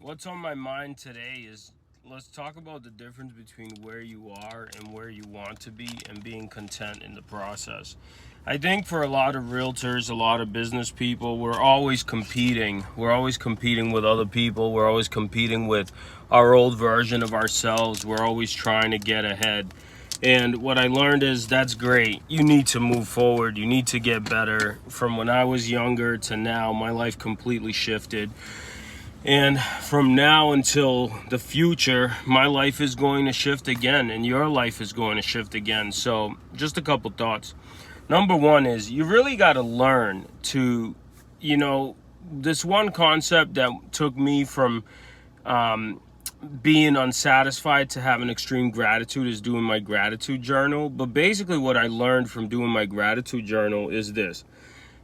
What's on my mind today is let's talk about the difference between where you are and where you want to be and being content in the process. I think for a lot of realtors, a lot of business people, we're always competing. We're always competing with other people. We're always competing with our old version of ourselves. We're always trying to get ahead. And what I learned is that's great. You need to move forward. You need to get better. From when I was younger to now, my life completely shifted. And from now until the future, my life is going to shift again, and your life is going to shift again. So, just a couple thoughts. Number one is you really got to learn to, you know, this one concept that took me from being unsatisfied to having extreme gratitude is doing my gratitude journal. But basically, what I learned from doing my gratitude journal is this: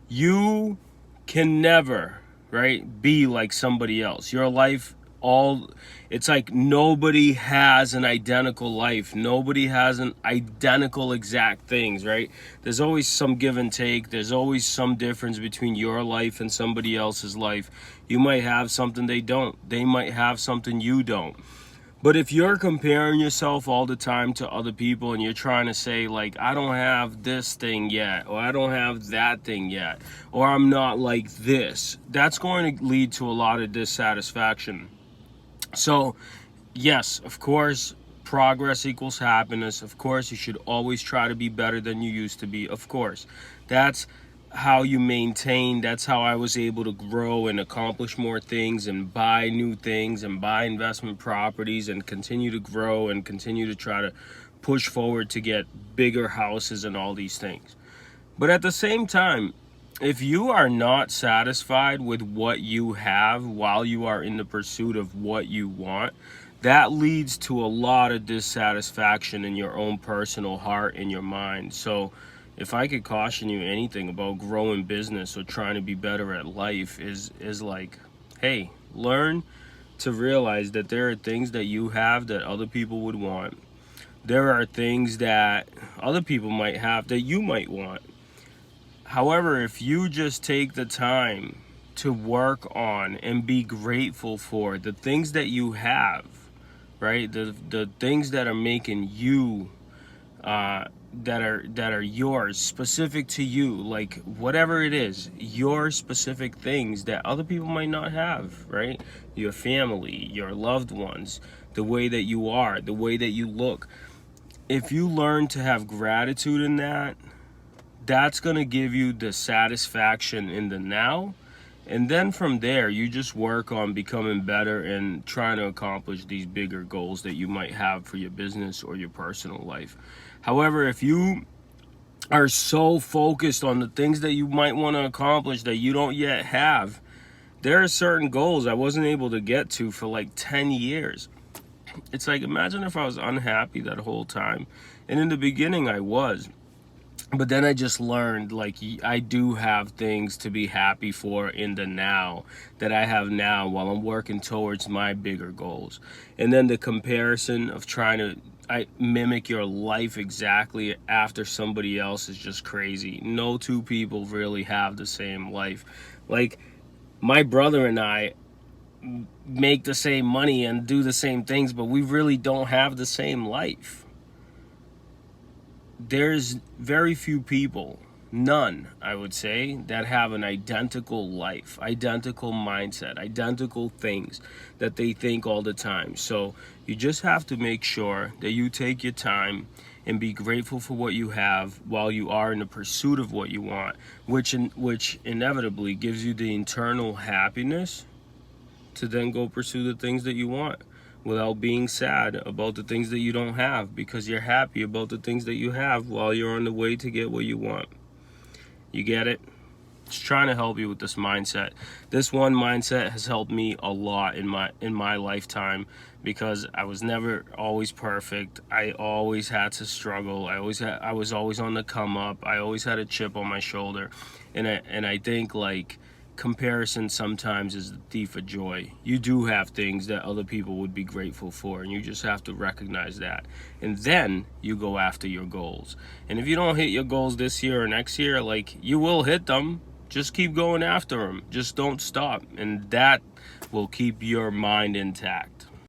you can never, right, be like somebody else. Your life, all it's like nobody has an identical life. Nobody has an identical exact things, right? There's always some give and take. There's always some difference between your life and somebody else's life. You might have something they don't. They might have something you don't. But if you're comparing yourself all the time to other people and you're trying to say, like, I don't have this thing yet, or I don't have that thing yet, or I'm not like this, that's going to lead to a lot of dissatisfaction. So, yes, of course, progress equals happiness. Of course, you should always try to be better than you used to be. Of course, that's how you maintain. That's how I was able to grow and accomplish more things and buy new things and buy investment properties and continue to grow and continue to try to push forward to get bigger houses and all these things. But at the same time, if you are not satisfied with what you have while you are in the pursuit of what you want, that leads to a lot of dissatisfaction in your own personal heart and your mind. So, if I could caution you anything about growing business or trying to be better at life is like, hey, learn to realize that there are things that you have that other people would want. There are things that other people might have that you might want. However, if you just take the time to work on and be grateful for the things that you have, right? The things that are making you that are yours, specific to you, like whatever it is, your specific things that other people might not have, right? Your family, your loved ones, the way that you are, the way that you look. If you learn to have gratitude in that, that's going to give you the satisfaction in the now. And then from there, you just work on becoming better and trying to accomplish these bigger goals that you might have for your business or your personal life. However, if you are so focused on the things that you might want to accomplish that you don't yet have, there are certain goals I wasn't able to get to for like 10 years. It's like, imagine if I was unhappy that whole time. And in the beginning, I was. But then I just learned, like, I do have things to be happy for in the now that I have now while I'm working towards my bigger goals. And then the comparison of trying to mimic your life exactly after somebody else is just crazy. No two people really have the same life. Like, my brother and I make the same money and do the same things, but we really don't have the same life. There's very few people, none, I would say, that have an identical life, identical mindset, identical things that they think all the time. So you just have to make sure that you take your time and be grateful for what you have while you are in the pursuit of what you want, which inevitably gives you the internal happiness to then go pursue the things that you want without being sad about the things that you don't have, because you're happy about the things that you have while you're on the way to get what you want. You get it? Just trying to help you with this mindset. This one mindset has helped me a lot in my lifetime, because I was never always perfect. I always had to struggle. I was always on the come up. I always had a chip on my shoulder. And I think, like, comparison sometimes is the thief of joy. You do have things that other people would be grateful for, and you just have to recognize that. And then you go after your goals. And if you don't hit your goals this year or next year, like, you will hit them. Just keep going after them. Just don't stop. And that will keep your mind intact.